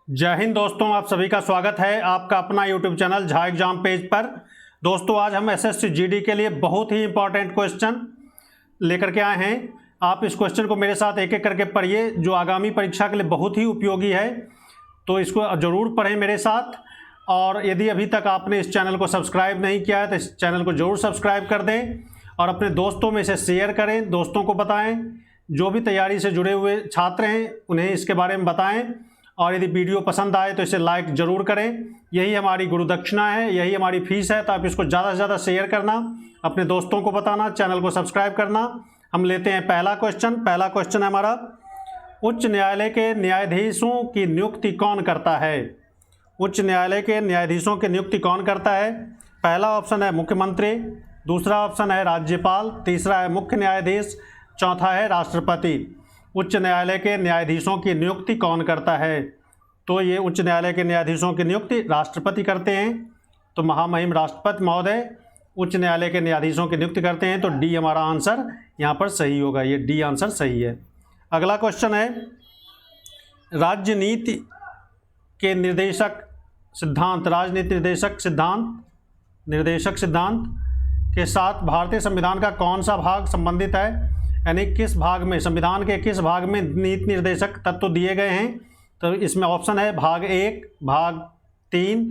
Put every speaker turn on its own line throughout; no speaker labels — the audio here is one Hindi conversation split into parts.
जय हिंद दोस्तों, आप सभी का स्वागत है आपका अपना YouTube channel Jha exam page पर। दोस्तों आज हम एसएससी जीडी के लिए बहुत ही इंपॉर्टेंट क्वेश्चन लेकर के आए हैं। आप इस क्वेश्चन को मेरे साथ एक एक करके पढ़िए, जो आगामी परीक्षा के लिए बहुत ही उपयोगी है, तो इसको ज़रूर पढ़ें मेरे साथ। और यदि अभी तक आपने इस चैनल को सब्सक्राइब नहीं किया है तो इस चैनल को ज़रूर सब्सक्राइब कर दें और अपने दोस्तों में इसे शेयर करें, दोस्तों को बताएँ। जो भी तैयारी से जुड़े हुए छात्र हैं उन्हें इसके बारे में बताएँ। और यदि वीडियो पसंद आए तो इसे लाइक ज़रूर करें, यही हमारी गुरु दक्षिणा है, यही हमारी फीस है। तो आप इसको ज़्यादा से ज़्यादा शेयर करना, अपने दोस्तों को बताना, चैनल को सब्सक्राइब करना। हम लेते हैं पहला क्वेश्चन। पहला क्वेश्चन है हमारा, उच्च न्यायालय के न्यायाधीशों की नियुक्ति कौन करता है? उच्च न्यायालय के न्यायाधीशों की नियुक्ति कौन करता है? पहला ऑप्शन है मुख्यमंत्री, दूसरा ऑप्शन है राज्यपाल, तीसरा है मुख्य न्यायाधीश, चौथा है राष्ट्रपति। उच्च न्यायालय के न्यायाधीशों की नियुक्ति कौन करता है? तो ये उच्च न्यायालय के न्यायाधीशों की नियुक्ति राष्ट्रपति करते हैं। तो महामहिम राष्ट्रपति महोदय उच्च न्यायालय के न्यायाधीशों की नियुक्ति करते हैं। तो डी हमारा आंसर यहाँ पर सही होगा, ये डी आंसर सही है। अगला क्वेश्चन है, राजनीति के निर्देशक सिद्धांत, राजनीति निर्देशक सिद्धांत के साथ भारतीय संविधान का कौन सा भाग संबंधित है? यानी किस भाग में, संविधान के किस भाग में नीति निर्देशक तत्व दिए गए हैं? तो इसमें ऑप्शन है भाग 1, भाग 3,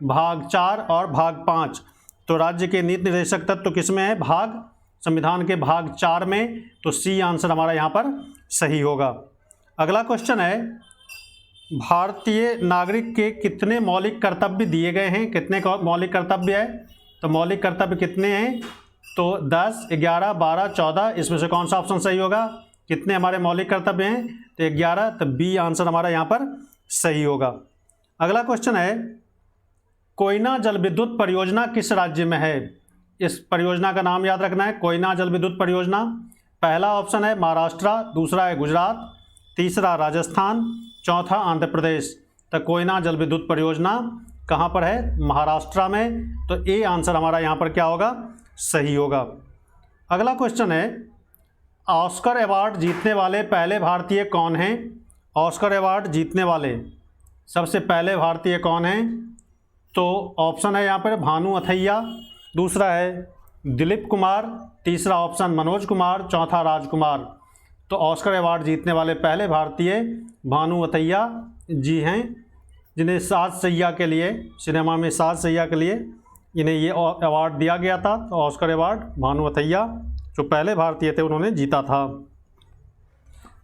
भाग 4 और भाग 5। तो राज्य के नीति निर्देशक तत्व किस में है? संविधान के भाग 4 में। तो सी आंसर हमारा यहाँ पर सही होगा। अगला क्वेश्चन है, भारतीय नागरिक के कितने मौलिक कर्तव्य दिए गए हैं? कितने मौलिक कर्तव्य है? तो मौलिक कर्तव्य कितने हैं? तो 10, 11, 12, 14। इसमें से कौन सा ऑप्शन सही होगा? कितने हमारे मौलिक कर्तव्य हैं? तो 11। तो बी आंसर हमारा यहाँ पर सही होगा। अगला क्वेश्चन है, कोयना जल विद्युत परियोजना किस राज्य में है? इस परियोजना का नाम याद रखना है, कोयना जल विद्युत परियोजना। पहला ऑप्शन है महाराष्ट्र, दूसरा है गुजरात, तीसरा राजस्थान, चौथा आंध्र प्रदेश। तो कोयना जल विद्युत परियोजना कहाँ पर है? महाराष्ट्र में। तो ए आंसर हमारा यहाँ पर क्या होगा? सही होगा। अगला क्वेश्चन है, ऑस्कर अवार्ड जीतने वाले पहले भारतीय कौन हैं? ऑस्कर अवार्ड जीतने वाले सबसे पहले भारतीय कौन हैं? तो ऑप्शन है यहाँ पर भानु अथैया, दूसरा है दिलीप कुमार, तीसरा ऑप्शन मनोज कुमार, चौथा राजकुमार। तो ऑस्कर अवार्ड जीतने वाले पहले भारतीय भानु अथैया जी हैं, जिन्हें सात सैया के लिए, सिनेमा में सात सैया के लिए इन्हें ये अवार्ड दिया गया था। तो ऑस्कर अवार्ड भानु अथैया जो पहले भारतीय थे उन्होंने जीता था।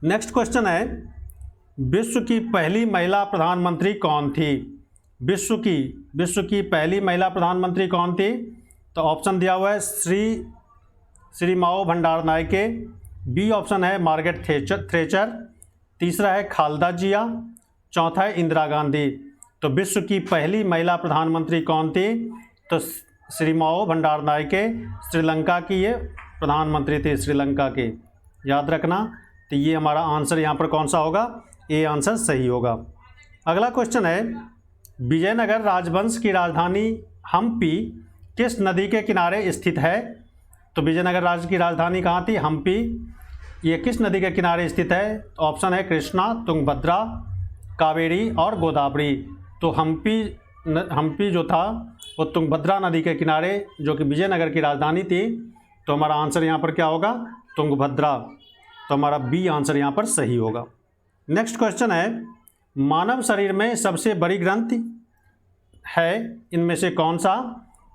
नेक्स्ट क्वेश्चन है, विश्व की पहली महिला प्रधानमंत्री कौन थी? विश्व की पहली महिला प्रधानमंत्री कौन थी? तो ऑप्शन दिया हुआ है श्री माओ भंडार नायके, बी ऑप्शन है मार्गरेट थ्रेचर, तीसरा है खालदा जिया, चौथा है इंदिरा गांधी। तो विश्व की पहली महिला प्रधानमंत्री कौन थी? तो श्री माओ भंडार नायके श्रीलंका की ये प्रधानमंत्री थे, श्रीलंका के, याद रखना। तो ये हमारा आंसर यहाँ पर कौन सा होगा? ए आंसर सही होगा। अगला क्वेश्चन है, विजयनगर राजवंश की राजधानी हम्पी किस नदी के किनारे स्थित है? तो विजयनगर राज्य की राजधानी कहाँ थी? हम्पी। ये किस नदी के किनारे स्थित है? ऑप्शन है कृष्णा, तुंगभद्रा, कावेरी और गोदावरी। तो हम्पी जो था वो तुंगभद्रा नदी के किनारे, जो कि विजयनगर की राजधानी थी। तो हमारा आंसर यहाँ पर क्या होगा? तुंगभद्रा। तो हमारा बी आंसर यहाँ पर सही होगा। नेक्स्ट क्वेश्चन है, मानव शरीर में सबसे बड़ी ग्रंथि है इनमें से कौन सा?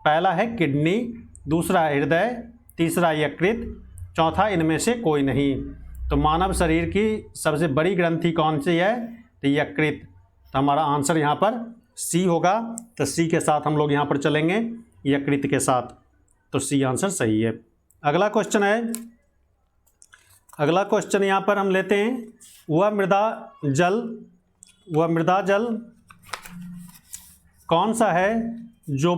पहला है किडनी, दूसरा है हृदय, तीसरा यकृत, चौथा इनमें से कोई नहीं। तो मानव शरीर की सबसे बड़ी ग्रंथि कौन सी है? तो यकृत। तो हमारा आंसर यहाँ पर सी होगा। तो सी के साथ हम लोग यहाँ पर चलेंगे, यकृत के साथ। तो सी आंसर सही है। अगला क्वेश्चन यहाँ पर हम लेते हैं, वह मृदा जल कौन सा है जो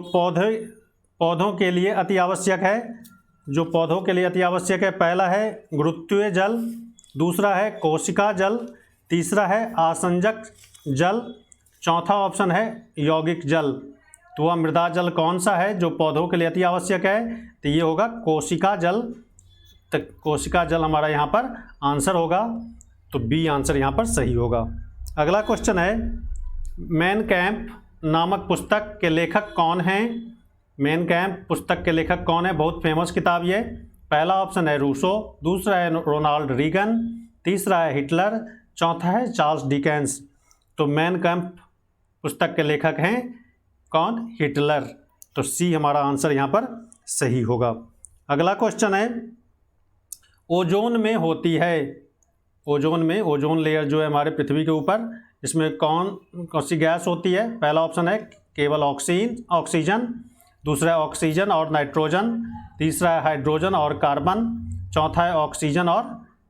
पौधों के लिए अति आवश्यक है? जो पौधों के लिए अति आवश्यक है, पहला है गुरुत्वीय जल, दूसरा है कोशिका जल, तीसरा है आसंजक जल, चौथा ऑप्शन है यौगिक जल। तो वह मृदा जल कौन सा है जो पौधों के लिए अति आवश्यक है? तो ये होगा कोशिका जल। तो कोशिका जल हमारा यहाँ पर आंसर होगा। तो बी आंसर यहाँ पर सही होगा। अगला क्वेश्चन है, मेन कैंप नामक पुस्तक के लेखक कौन हैं? मेन कैंप पुस्तक के लेखक कौन है? बहुत फेमस किताब ये। पहला ऑप्शन है रूसो, दूसरा है रोनाल्ड रीगन, तीसरा है हिटलर, चौथा है चार्ल्स डिकेंस। तो मेन कैंप पुस्तक के लेखक हैं कौन? हिटलर। तो सी हमारा आंसर यहाँ पर सही होगा। अगला क्वेश्चन है ओजोन में होती है, ओजोन में, ओजोन लेयर जो है हमारे पृथ्वी के ऊपर, इसमें कौन सी गैस होती है? पहला ऑप्शन है केवल ऑक्सीजन, दूसरा है ऑक्सीजन और नाइट्रोजन, तीसरा है हाइड्रोजन और कार्बन, चौथा है ऑक्सीजन और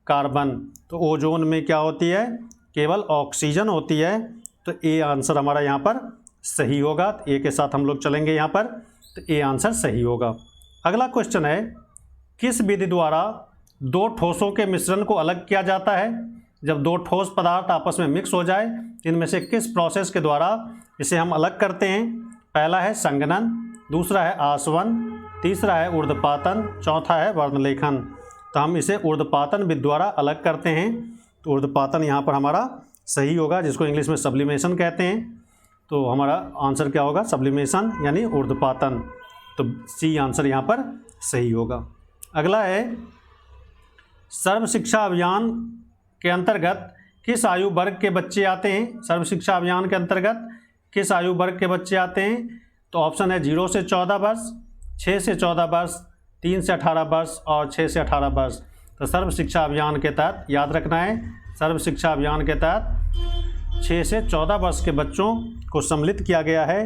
कार्बन। तो ओजोन में क्या होती है? केवल ऑक्सीजन होती है। तो ए आंसर हमारा यहाँ पर सही होगा। ए के साथ हम लोग चलेंगे यहाँ पर, तो ए आंसर सही होगा। अगला क्वेश्चन है किस विधि द्वारा दो ठोसों के मिश्रण को अलग किया जाता है? जब दो ठोस पदार्थ आपस में मिक्स हो जाए, इनमें से किस प्रोसेस के द्वारा इसे हम अलग करते हैं? पहला है संघनन, दूसरा है आसवन, तीसरा है ऊर्ध्वपातन, चौथा है वर्णलेखन। तो हम इसे ऊर्ध्वपातन विधि द्वारा अलग करते हैं। तो ऊर्ध्वपातन यहाँ पर हमारा सही होगा, जिसको इंग्लिश में सब्लिमेशन कहते हैं। तो हमारा आंसर क्या होगा? सब्लिमेशन यानी ऊर्ध्वपातन। तो सी आंसर यहाँ पर सही होगा। अगला है सर्व शिक्षा अभियान के अंतर्गत किस आयु वर्ग के बच्चे आते हैं? सर्व शिक्षा अभियान के अंतर्गत किस आयु वर्ग के बच्चे आते हैं? तो ऑप्शन है 0 से 14 वर्ष, 6 से 14 वर्ष, 3 से 18 वर्ष और 6 से 18 वर्ष। तो सर्व शिक्षा अभियान के तहत याद रखना है, सर्व शिक्षा अभियान के तहत 6 से 14 वर्ष के बच्चों को सम्मिलित किया गया है।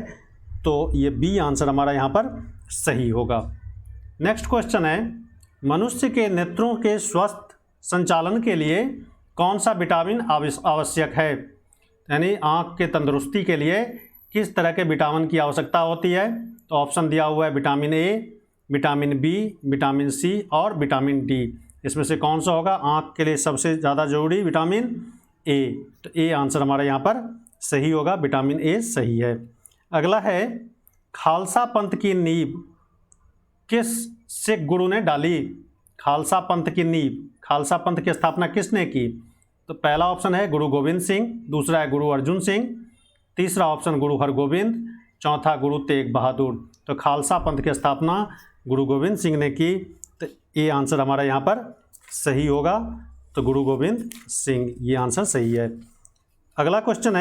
तो ये बी आंसर हमारा यहाँ पर सही होगा। नेक्स्ट क्वेश्चन है मनुष्य के नेत्रों के स्वस्थ संचालन के लिए कौन सा विटामिन आवश्यक है? यानी आँख के तंदुरुस्ती के लिए किस तरह के विटामिन की आवश्यकता होती है? तो ऑप्शन दिया हुआ है vitamin A, vitamin B, vitamin C और विटामिन डी। इसमें से कौन सा होगा? आँख के लिए सबसे ज़्यादा जरूरी विटामिन ए। तो ए आंसर हमारा यहाँ पर सही होगा, विटामिन ए सही है। अगला है खालसा पंथ की नींव किस सिख गुरु ने डाली? खालसा पंथ की नींव, खालसा पंथ की स्थापना किसने की? तो पहला ऑप्शन है गुरु गोविंद सिंह, दूसरा है गुरु अर्जुन सिंह, तीसरा ऑप्शन गुरु हरगोविंद, चौथा गुरु तेग बहादुर। तो खालसा पंथ की स्थापना गुरु गोविंद सिंह ने की। तो ये आंसर हमारा यहाँ पर सही होगा। तो गुरु गोविंद सिंह, ये आंसर सही है। अगला क्वेश्चन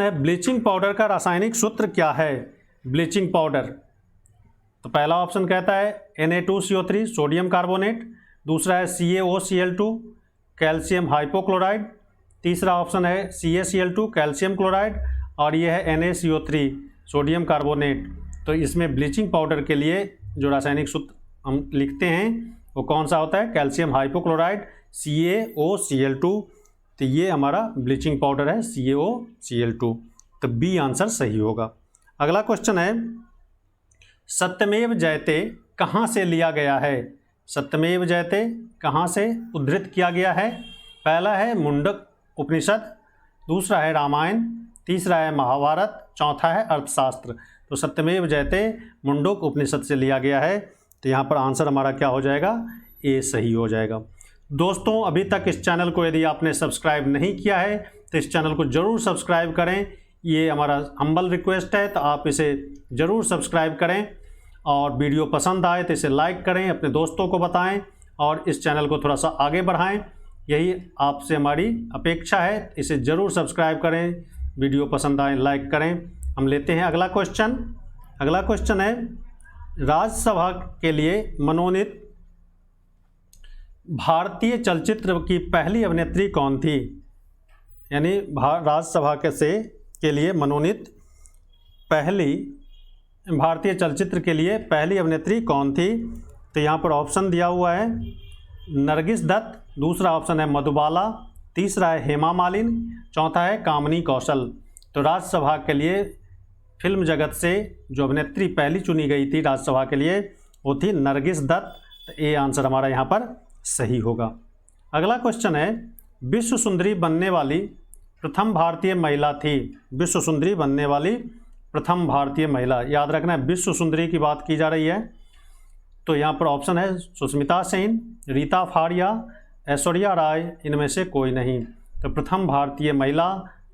है ब्लीचिंग पाउडर का रासायनिक सूत्र क्या है? ब्लीचिंग पाउडर, तो पहला ऑप्शन कहता है Na2CO3 सोडियम कार्बोनेट, दूसरा है CaOCl2 कैल्शियम हाइपोक्लोराइड, तीसरा ऑप्शन है CaCl2 कैल्शियम क्लोराइड और ये है NaCO3 सोडियम कार्बोनेट। तो इसमें ब्लीचिंग पाउडर के लिए जो रासायनिक सूत्र हम लिखते हैं वो कौन सा होता है? Calcium hypochlorite CaOCl2। तो ये हमारा ब्लीचिंग पाउडर है CaOCl2। तो बी आंसर सही होगा। अगला क्वेश्चन है सत्यमेव जयते कहाँ से लिया गया है? सत्यमेव जयते कहाँ से उद्धृत किया गया है? पहला है मुंडक उपनिषद, दूसरा है रामायण, तीसरा है महाभारत, चौथा है अर्थशास्त्र। तो सत्यमेव जयते मुंडक उपनिषद से लिया गया है। तो यहाँ पर आंसर हमारा क्या हो जाएगा? ए सही हो जाएगा। दोस्तों अभी तक इस चैनल को यदि आपने सब्सक्राइब नहीं किया है तो इस चैनल को ज़रूर सब्सक्राइब करें, ये हमारा हम्बल रिक्वेस्ट है। तो आप इसे ज़रूर सब्सक्राइब करें और वीडियो पसंद आए तो इसे लाइक करें, अपने दोस्तों को बताएं और इस चैनल को थोड़ा सा आगे बढ़ाएं, यही आपसे हमारी अपेक्षा है। इसे ज़रूर सब्सक्राइब करें, वीडियो पसंद आए लाइक करें। हम लेते हैं अगला क्वेश्चन। अगला क्वेश्चन है राज्यसभा के लिए मनोनीत भारतीय चलचित्र की पहली अभिनेत्री कौन थी? यानी राज्यसभा के लिए मनोनीत पहली भारतीय चलचित्र के लिए पहली अभिनेत्री कौन थी? तो यहाँ पर ऑप्शन दिया हुआ है नरगिस दत्त, दूसरा ऑप्शन है मधुबाला, तीसरा है हेमा मालिनी, चौथा है कामिनी कौशल। तो राज्यसभा के लिए फिल्म जगत से जो अभिनेत्री पहली चुनी गई थी राज्यसभा के लिए वो थी नरगिस दत्त। तो ये आंसर हमारा यहाँ पर सही होगा। अगला क्वेश्चन है विश्व सुंदरी बनने वाली प्रथम भारतीय महिला थी? विश्व सुंदरी बनने वाली प्रथम भारतीय महिला, याद रखना है विश्व सुंदरी की बात की जा रही है। तो यहाँ पर ऑप्शन है सुष्मिता सेन, रीता फाड़िया, ऐश्वर्या राय, इनमें से कोई नहीं। तो प्रथम भारतीय महिला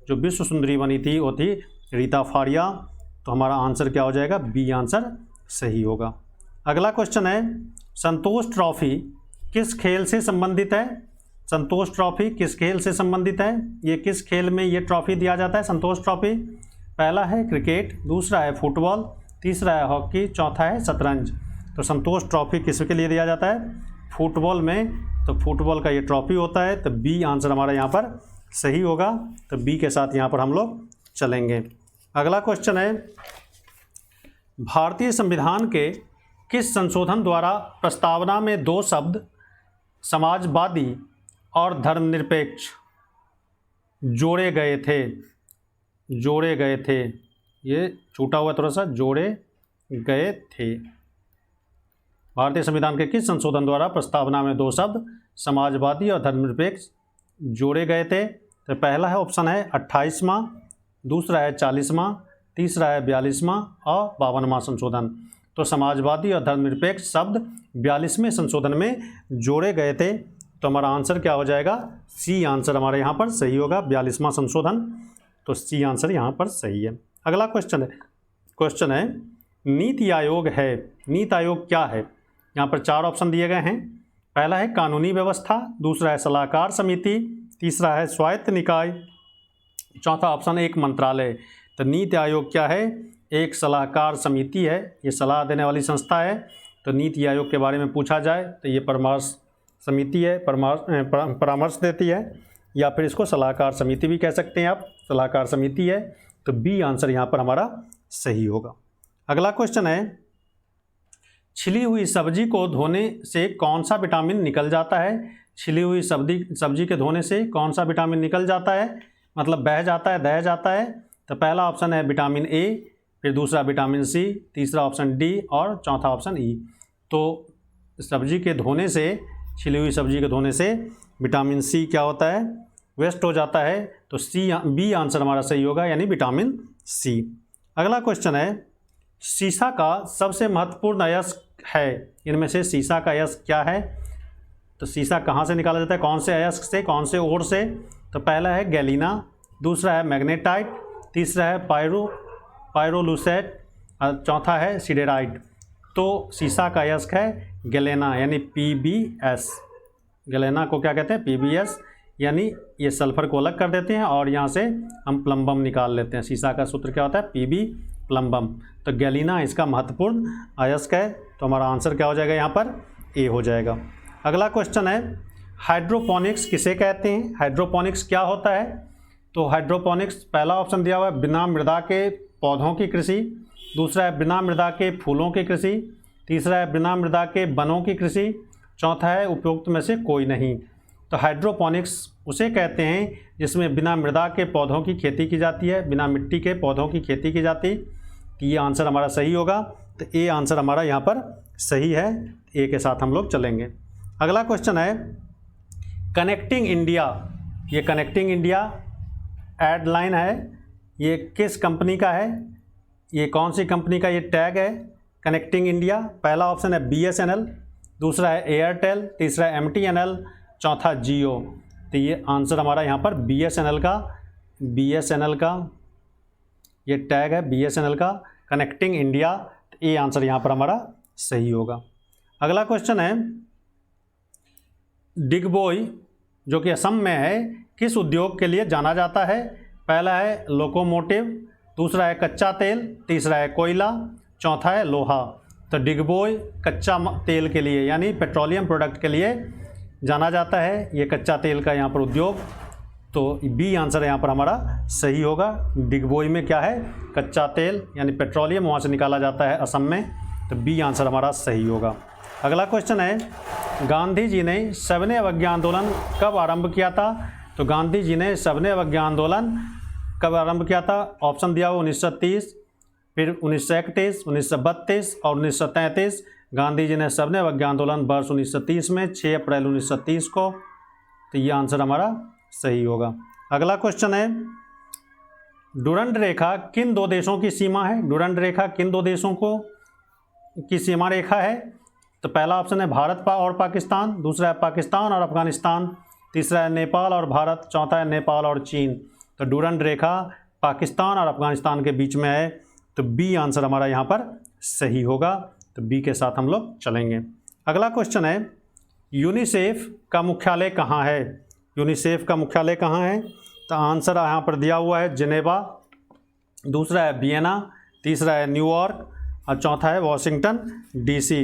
जो विश्व सुंदरी बनी थी वो थी रीता फाड़िया। तो हमारा आंसर क्या हो जाएगा, बी आंसर सही होगा। अगला क्वेश्चन है, संतोष ट्रॉफी किस खेल से संबंधित है? संतोष ट्रॉफी किस खेल से संबंधित है? ये किस खेल में ये ट्रॉफी दिया जाता है संतोष ट्रॉफी? पहला है क्रिकेट, दूसरा है फुटबॉल, तीसरा है हॉकी, चौथा है शतरंज। तो संतोष ट्रॉफी किसके लिए दिया जाता है? फुटबॉल में। तो फुटबॉल का ये ट्रॉफी होता है। तो बी आंसर हमारा यहाँ पर सही होगा। तो बी के साथ यहाँ पर हम लोग चलेंगे। अगला क्वेश्चन है, भारतीय संविधान के किस संशोधन द्वारा प्रस्तावना में दो शब्द समाजवादी और धर्मनिरपेक्ष जोड़े गए थे? जोड़े गए थे, ये छूटा हुआ थोड़ा सा, जोड़े गए थे। भारतीय संविधान के किस संशोधन द्वारा प्रस्तावना में दो शब्द समाजवादी और धर्मनिरपेक्ष जोड़े गए थे? तो पहला है ऑप्शन है 28वां, दूसरा है 40वां, तीसरा है 42वां और 52वां संशोधन। तो समाजवादी और धर्मनिरपेक्ष शब्द 42वें संशोधन में जोड़े गए थे। तो हमारा आंसर क्या हो जाएगा, सी आंसर हमारे यहाँ पर सही होगा, 42वां संशोधन। तो सी आंसर यहाँ पर सही है। अगला क्वेश्चन है नीति आयोग है, नीति आयोग क्या है? यहाँ पर 4 ऑप्शन दिए गए हैं। पहला है कानूनी व्यवस्था, दूसरा है सलाहकार समिति, तीसरा है स्वायत्त निकाय, चौथा ऑप्शन एक मंत्रालय। तो नीति आयोग क्या है? एक सलाहकार समिति है, ये सलाह देने वाली संस्था है। तो नीति आयोग के बारे में पूछा जाए तो ये परामर्श समिति है, परामर्श देती है, या फिर इसको सलाहकार समिति भी कह सकते हैं आप, सलाहकार समिति है। तो बी आंसर यहाँ पर हमारा सही होगा। अगला क्वेश्चन है, छिली हुई सब्जी को धोने से कौन सा विटामिन निकल जाता है? छिली हुई सब्जी के धोने से कौन सा विटामिन निकल जाता है, मतलब बह जाता है, दह जाता है? तो पहला ऑप्शन है विटामिन ए, फिर दूसरा विटामिन सी, तीसरा ऑप्शन डी और चौथा ऑप्शन ई। तो सब्जी के धोने से, छिली हुई सब्जी के धोने से विटामिन सी क्या होता है, वेस्ट हो जाता है। तो बी आंसर हमारा सही होगा, यानी विटामिन सी। अगला क्वेश्चन है, सीसा का सबसे महत्वपूर्ण अयस्क है, इनमें से सीसा का अयस्क क्या है? तो सीसा कहाँ से निकाला जाता है, कौन से अयस्क से, कौन से ओर से? तो पहला है गैलीना, दूसरा है मैग्नेटाइट, तीसरा है पायरोलूसेट और चौथा है सिडेराइट। तो सीसा का अयस्क है गैलेना, यानी PbS। गैलेना को क्या कहते हैं, PbS, यानी ये सल्फर को अलग कर देते हैं और यहाँ से हम प्लम्बम निकाल लेते हैं। सीसा का सूत्र क्या होता है, Pb प्लम्बम। तो गैलीना इसका महत्वपूर्ण अयस्क है। तो हमारा आंसर क्या हो जाएगा, यहाँ पर ए हो जाएगा। अगला क्वेश्चन है, हाइड्रोपोनिक्स किसे कहते हैं? हाइड्रोपोनिक्स क्या होता है? तो हाइड्रोपोनिक्स पहला ऑप्शन दिया हुआ है बिना मृदा के पौधों की कृषि, दूसरा है बिना मृदा के फूलों की कृषि, तीसरा है बिना मृदा के वनों की कृषि, चौथा है उपयुक्त में से कोई नहीं। तो हाइड्रोपोनिक्स उसे कहते हैं जिसमें बिना मृदा के पौधों की खेती की जाती है, बिना मिट्टी के पौधों की खेती की जाती। तो ये आंसर हमारा सही होगा। तो ए आंसर हमारा यहाँ पर सही है, ए के साथ हम लोग चलेंगे। अगला क्वेश्चन है, कनेक्टिंग इंडिया, ये कनेक्टिंग इंडिया एड लाइन है, ये किस कंपनी का है? ये कौन सी कंपनी का ये टैग है कनेक्टिंग इंडिया? पहला ऑप्शन है BSNL, दूसरा है एयरटेल, तीसरा है MTNL, चौथा जियो। तो ये आंसर हमारा यहाँ पर BSNL का ये टैग है, BSNL का कनेक्टिंग इंडिया। तो ये आंसर यहाँ पर हमारा सही होगा। अगला क्वेश्चन है, डिगबोई जो कि असम में है, किस उद्योग के लिए जाना जाता है? पहला है लोकोमोटिव, दूसरा है कच्चा तेल, तीसरा है कोयला, चौथा है लोहा। तो डिगबोई कच्चा तेल के लिए, यानी पेट्रोलियम प्रोडक्ट के लिए जाना जाता है, ये कच्चा तेल का यहाँ पर उद्योग। तो बी आंसर यहाँ पर हमारा सही होगा। डिगबोई में क्या है, कच्चा तेल यानी पेट्रोलियम, वहाँ से निकाला जाता है असम में। तो बी आंसर हमारा सही होगा। अगला क्वेश्चन है, गांधी जी ने सविनय अवज्ञा आंदोलन कब आरंभ किया था? तो गांधी जी ने सविनय अवज्ञा आंदोलन कब आरंभ किया था? ऑप्शन दिया हुआ 1930, फिर 1931, 1932 और 1933। गांधी जी ने सविनय अवज्ञा आंदोलन वर्ष 1930 में 6 अप्रैल 1930 को। तो ये आंसर हमारा सही होगा। अगला क्वेश्चन है, डुरंड रेखा किन दो देशों की सीमा है? डुरंड रेखा किन दो देशों की सीमा रेखा है? तो पहला ऑप्शन है भारत और पाकिस्तान, दूसरा है पाकिस्तान और अफगानिस्तान, तीसरा है नेपाल और भारत, चौथा है नेपाल और चीन। तो डूरंड रेखा पाकिस्तान और अफगानिस्तान के बीच में है, तो बी आंसर हमारा यहाँ पर सही होगा। तो बी के साथ हम लोग चलेंगे। अगला क्वेश्चन है यूनिसेफ का मुख्यालय कहाँ है? यूनिसेफ का मुख्यालय कहाँ है? तो आंसर यहाँ पर दिया हुआ है जेनेवा, दूसरा है वियना, तीसरा है न्यूयॉर्क और चौथा है वाशिंगटन डीसी।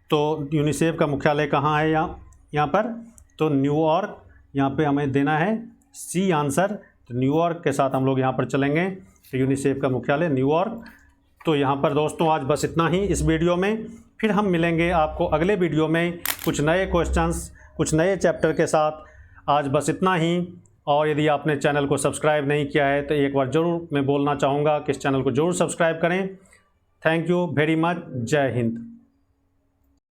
तो यूनिसेफ का मुख्यालय कहाँ है यहाँ पर? तो न्यूयॉर्क यहाँ पे हमें देना है सी आंसर। तो न्यूयॉर्क के साथ हम लोग यहाँ पर चलेंगे। तो यूनिसेफ का मुख्यालय न्यूयॉर्क। तो यहाँ पर दोस्तों आज बस इतना ही इस वीडियो में। फिर हम मिलेंगे आपको अगले वीडियो में कुछ नए क्वेश्चंस, कुछ नए चैप्टर के साथ। आज बस इतना ही। और यदि आपने चैनल को सब्सक्राइब नहीं किया है तो एक बार ज़रूर मैं बोलना चाहूँगा कि इस चैनल को ज़रूर सब्सक्राइब करें। Thank you very much. जय हिंद।